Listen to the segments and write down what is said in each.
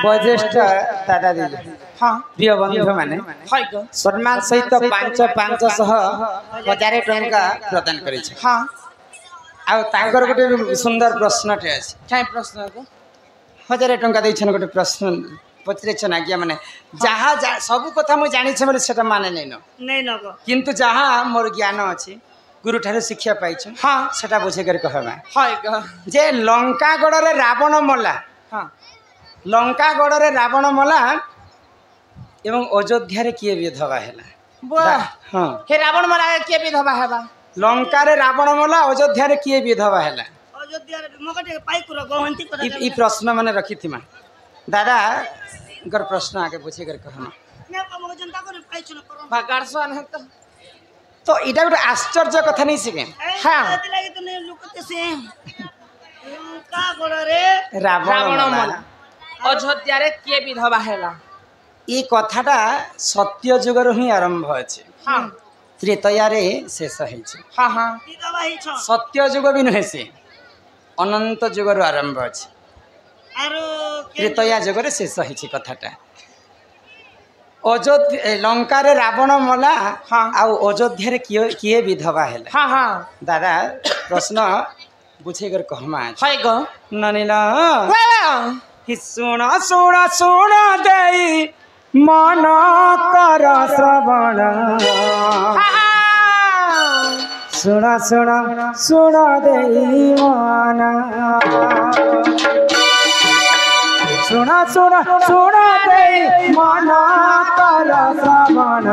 वज्येष्ठ दादा दीदी हाँ प्रिय बंधु माने सम्मान सहित 500 टंका प्रदान करी हाँ आगर गोटे सुंदर प्रश्न टे अच्छे प्रश्न 1000 टंका देछन गोटे प्रश्न पचरेछन आज्ञा माने जहाँ सब कथा मुझे जानी बोले से माने नहीं न किंतु जहाँ मोर ज्ञान अच्छी गुरु ठार शिक्षा पाई हाँ सेटा बुझे कर कहबा जे लंका गड़े रावण मला हाँ लंका गड़े रावण मला एवं अयोध्या रे किए विधवा हैला हाँ हे रावण मला किए विधवा हेबा लंका रे रावण मला अयोध्या रे किए विधवा हैला अयोध्या रे मगटे पाई कुरो गहंती को ई प्रश्न माने रखी थी दादा कर प्रश्न आगे पूछे कर कहना ने मग जनता को पाई छु भागारसन है तो इटा गोटे आश्चर्य कथा नहीं सिके हां लागी तो ने लुकते से लंका गड़े रावण मला अयोध्या रे किए विधवा हैला ये कथाटा सत्य जुगर ही आरंभ अच्छे हाँ त्रेतया रे शेष है हाँ हाँ सत्य जुग भी नुहे से अनंत जुगर आरंभ अच्छे त्रेतया जुगर शेष है कथाटा अयोध्या लंका रे रावण मला हाँ अयोध्या रे किए विधवा है हाँ हाँ दादा प्रश्न बुझे कर कहमा है गो ननिला सुन सुन सुन देई मन कर श्रवण सुन सुन सुन देई मन सुन सुन सुन देई मन कर श्रवण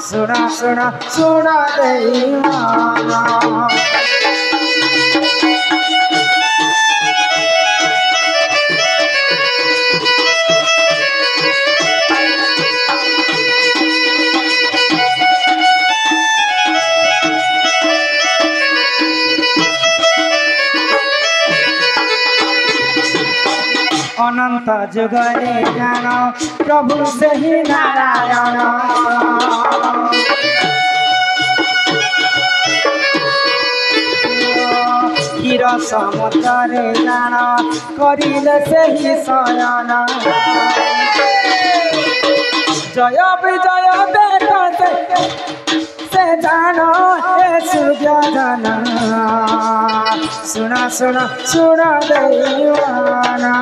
सुन सुन सुन देई मन अनंत जुगरे ज्ञान प्रभु से ही नारायण क्षीर समुद्रे ज्ञान करिले से ही शयन जय विजय देखते से जानो हे सूर्य जन सुना सुना सुना देवाना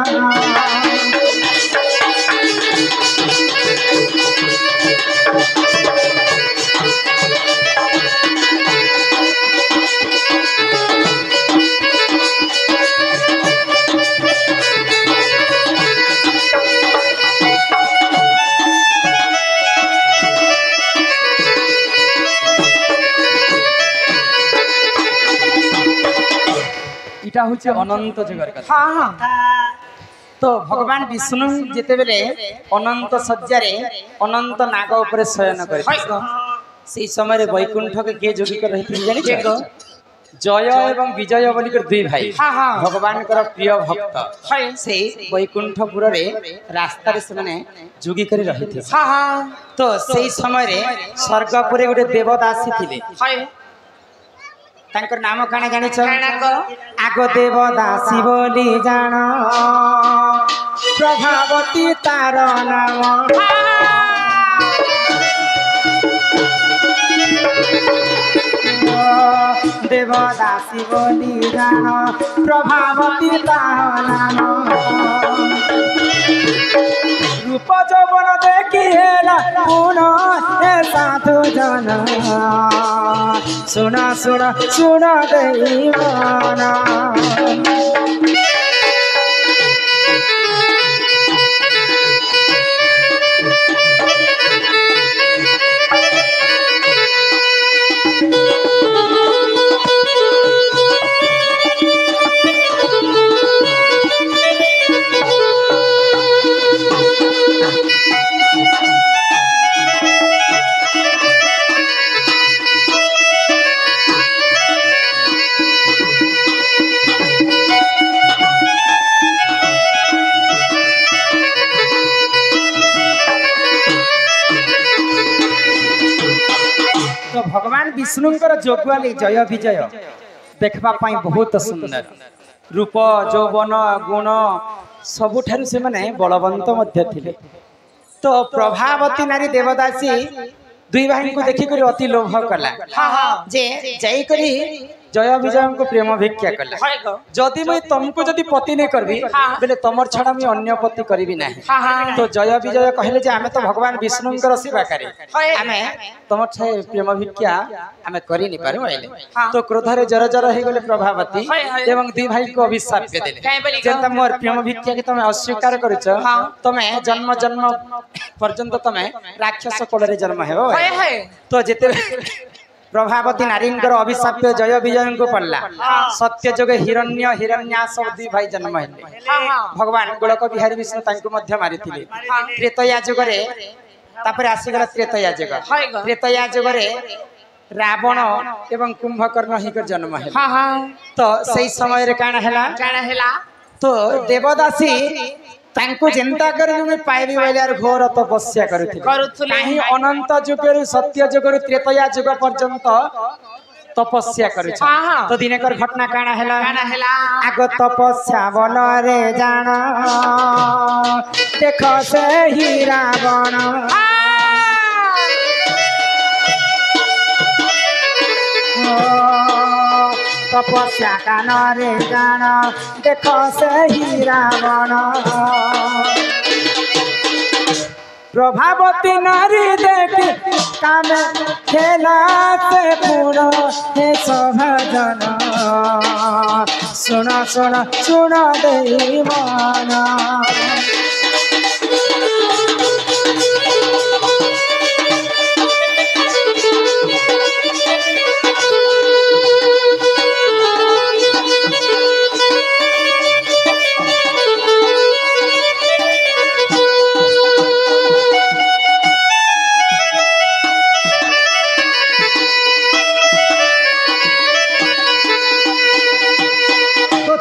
इटा होचे अनंत जुगर कथा हाँ हाँ तो भगवान विष्णु जेते बेले अनंत सज्जारे अनंत नाग ऊपर शयन करे से समय वैकुंठ के के जोगी कर रही जानि छो जय एवं विजय बोली कर दुई भाई हाँ हाँ भगवान कर प्रिय भक्त से वैकुंठपुर रे रास्ता रे से जोगी कर रही थे हाँ हाँ तो से समय स्वर्गपुर गोटे देवदासी थिले तांकर नाम काना जानि छ आगो देवदासी बोली जान प्रभावती तार नाम देवदासी बोली जान प्रभावती तार नाम रूप जौवन देखी हेला पुन हे साधु जन सुना सुना सुना देई मन भगवान विष्णुंकर जोगुआली जय विजय देखबा पाई बहुत सुंदर रूप यौवन गुण सबुठारु से माने बलवंत मध्य थिले। तो प्रभावती नारी देवदासी दुई भाई को देखी करी अति लोभ कला जे जाई करी जय विजय को प्रेम भिक्षा कला जदि मुई तुमको जदि पति नहीं करबी बेले तमर छड़ा मुई अन्य पति करबी नाही। तो जय विजय कहले जे आमे तो भगवान विष्णुंकर सेवाकारी आमे तमर छे प्रेम भिक्षा आमे करि नि पारु आइले। तो क्रोध रे जर जर हे गले प्रभावती एवं दुई भाई को अभिशाप देले जे मोर प्रेम भिक्षा के तमे अस्वीकार करूछ तमे जन्म जन्म पर्यंत तमे राक्षस कोल रे जन्म हेबो। तो जेते प्रभावती नारींकर अभिशाप जय विजय को पड़ला सत्य जोगे हिरण्य हिरण्या सब दुई भाई जन्म हेले। भगवान गोलक बिहारी विष्णु तांको मध्य मारिथिले त्रेतया जुगरे तापरे आसीगला त्रेतया जुग त्रेतया जुगरे रावण एवं कुंभकर्ण हिकर जन्म हेले। तो सही समय रे काना हेला तो देवदासी तांको चिंता करी मैं पाइबी वाल्यार घोर तपस्या करुथिले नाही अनंत जुगरु सत्य जुगरु त्रेतया जुग पर्यंत तपस्या करुछ। तो दिनेकर घटना काना हेला आगो तपस्या बल रे जान देख से ही रावण तपस्या कान रे जान देख से ही रावण प्रभावती नारी देख काम खेला से पूर्ण हे सभजन सुन सुन सुन देवान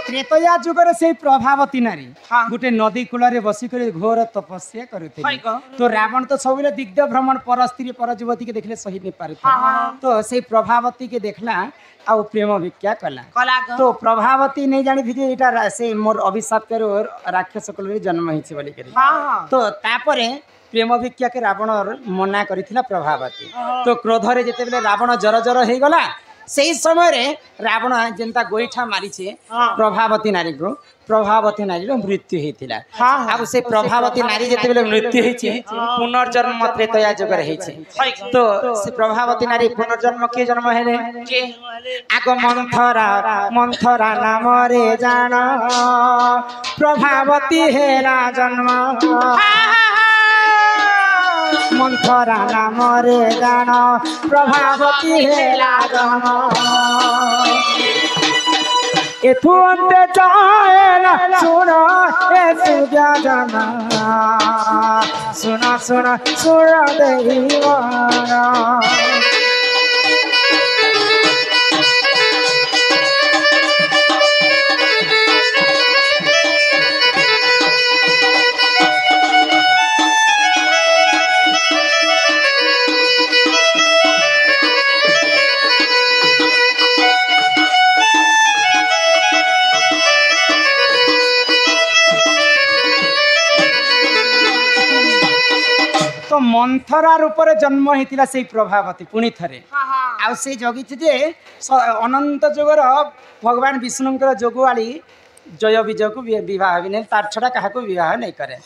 त्रेतया जुगर से प्रभावती नारी गोटे नदी कूल बसिक घोर तपस्या करुथे। तो रावण तो सब दिग्ध भ्रमण पर स्त्री पर युवती के देखले सही नहीं पारे तो से प्रभावती के देखला आ प्रेम भिक्षा कला। तो प्रभावती नहीं जानी थी एटा से मोर अभिशाप कर राक्षस कुल रे जन्म हिचे बोली करी। तो तापरे प्रेम भिक्षा के रावण मना करिथिला प्रभावती। तो क्रोध रे जेते बेले रावण जर जर हे गला सही समय रे रावण जेंता गोईठा मारी प्रभावती नारी को प्रभावती नारी मृत्यु होता। अब से प्रभावती नारी जिते बेले मृत्यु होती पुनर्जन्म त्रेतया जुग तो से प्रभावती नारी पुनर्जन्म किए जन्म है आग मंथरा मंथरा नाम रे जान प्रभावती हेला जन्म मंथरा नाम रे जान प्रभावती हेला जन्म एथु अंते चाहेला सुनो ए सुजा जना सुना सुना सुना देवाना तो मंथरा रूप जन्म होता से प्रभावती पुणी थे आ जगी जे अनंत जुगर भगवान विष्णुंकर जोगुआली जय विजय को विवाह भी नहीं तार छड़ा क्या विवाह नहीं करे।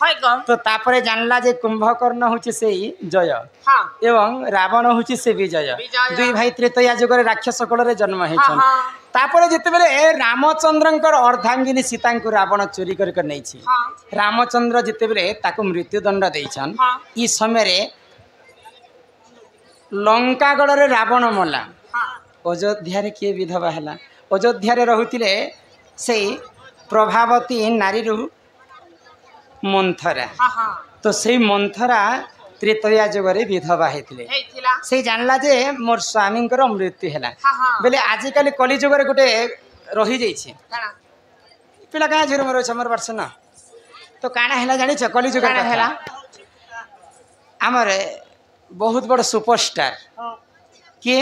तो तापर जानला जे कुंभकर्ण हूँ से जय एवं रावण हूँ से विजय दुई भाई त्रेतया जुगर राक्षस कुल जन्म होती। तापर जितेबले रामचंद्र अर्धांगिनी सीता को रावण चोरी कर नहीं रामचंद्र जितेबले ताको मृत्युदंड देछन ई समय लंकागढ़ रे रावण मला अयोध्या किए विधवा है अयोध्या रोते से प्रभावती नारी मंथरा तो से मंथरा त्रेतया जुगरे विधवा होते से जानला जे मोर स्वामी मृत्यु है बोले आजिकल कली जुगर गोटे रही जाइए पिला क्या झीर मोर मोर वर्ष न तो काना है जानी कली जुगर है आमर बहुत बड़ सुपरस्टार किए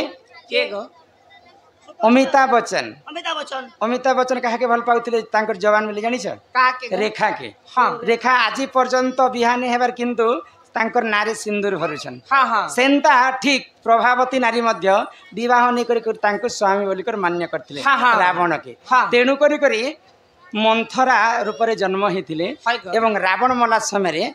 अमिताभ बच्चन अमिताभ बच्चन अमिताभ बच्चन कहा के भल पाउथिले तांकर जवान मिली जानिछ का के रेखा के हाँ रेखा आज पर्यंत बिहानी हेबार किंतु तांकर नारी सिंदूर भरुछन हाँ हाँ सेंता ठीक प्रभावती नारी मध्य विवाह नहीं करी तांको स्वामी बोलिकर मान्य करथिले हाँ, हाँ। रावण के हाँ। तेणु करी मंथरा रूप रे जन्म हेथिले हाय गो। एवं रावण मला समय रे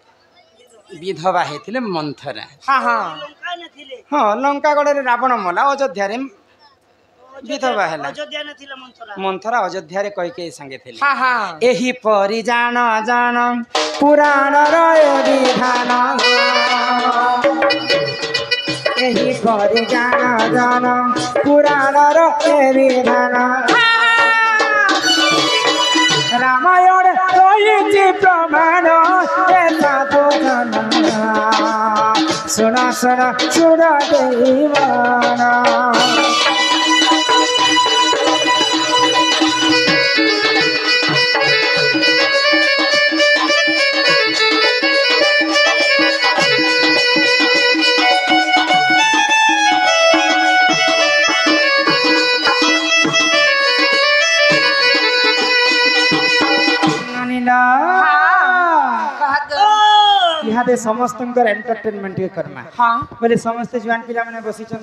विधवा हेथिले मंथरा हाँ हाँ लंका न थिले हाँ लंकागढ़ रे रावण मला अयोध्या रे विधवा हैला अयोध्या न थिले मंथरा मंथरा अयोध्या रे कैकेयी संगे थिले हाँ हाँ एही परि जान जान पुराण रय विधान एही परि जान जान पुराण रय विधान रामायण रहिछि प्रमाण ए साधु जन सुन सुन सुन देवाना इहादे समस्त एंटरटेनमेंट करमा हाँ बोले समस्त जुआन पिला माने बसिचन